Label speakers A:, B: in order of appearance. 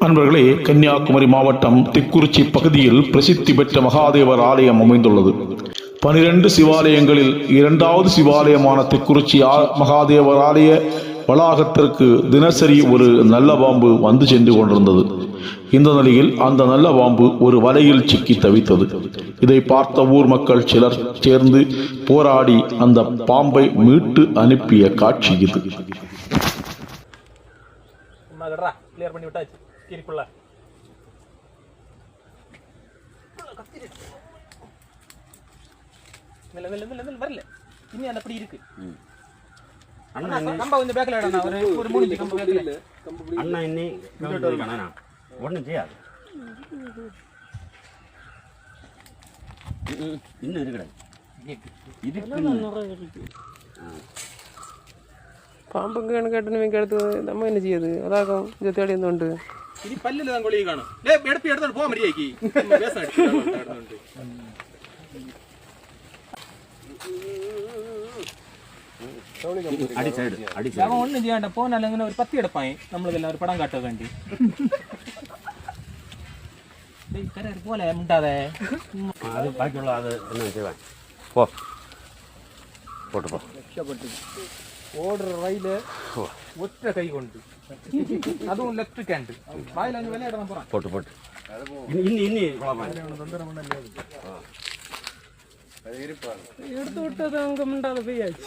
A: அன்பர்களே, கன்னியாகுமரி மாவட்டம் திக்குறிச்சி பகுதியில் பிரசித்தி பெற்ற மகாதேவர் ஆலயம் அமைந்துள்ளது. 12 சிவாலயங்களில் 2வது சிவாலயமான திக்குறிச்சி மகாதேவர் ஆலய வளாகத்திற்கு தினசரி ஒரு நல்ல பாம்பு வந்து சென்று கொண்டிருந்தது. இந்த நிலையில் அந்த நல்ல பாம்பு ஒரு வலையில் சிக்கி தவித்தது. இதை பார்த்த ஊர் மக்கள் சிலர் சேர்ந்து போராடி அந்த பாம்பை மீட்டு அனுப்பிய காட்சி இது.
B: வரல இனி அந்த அப்படி இருக்கு. கம்ப கொஞ்சம் பேக்கல இடனா ஒரு 3 கம்ப பேக்கல அண்ணா இன்னி வீடியோ எடுக்கறானா ஒண்ணும் செய்யாது. இன்னும் இருக்குடா இதுக்கு
C: പാമ്പൊക്കെ കേട്ടണെങ്കിൽ അടുത്ത് നമ്മ എന്നെ ചെയ്യത് അതാകും ഇത് തേടി ഒന്നുണ്ട്
B: ഇനി പല്ലിൽ താൻ കൊളി കാണും എടുത്തോട്ട് പോകാൻ മര്യാദക്ക് ഒന്നും ചെയ്യണ്ട പോകാനല്ല ഇങ്ങനെ ഒരു പത്തി എടുപ്പായി നമ്മളിതെല്ലാം ഒരു പടം കാട്ടാൻ വേണ്ടി പോലെ മുണ്ടാതെ
D: അത് ബാക്കിയുള്ള അത് എന്നാ ചെയ്യാൻ പോ പോട്ട് പോ
B: രക്ഷപ്പെട്ടു ഓർഡർ റൈല് ഒറ്റ കൈ കൊണ്ട് അതും ലെഫ്റ്റ് ഹാൻഡ് വായിലഞ്ഞ് വിലയിടാൻ പോറാം
D: പോട്ട് പോട്ട് ഇനി
C: എടുത്തു വിട്ടത് അംഗമുണ്ടാതെ പെയ്യാச்சு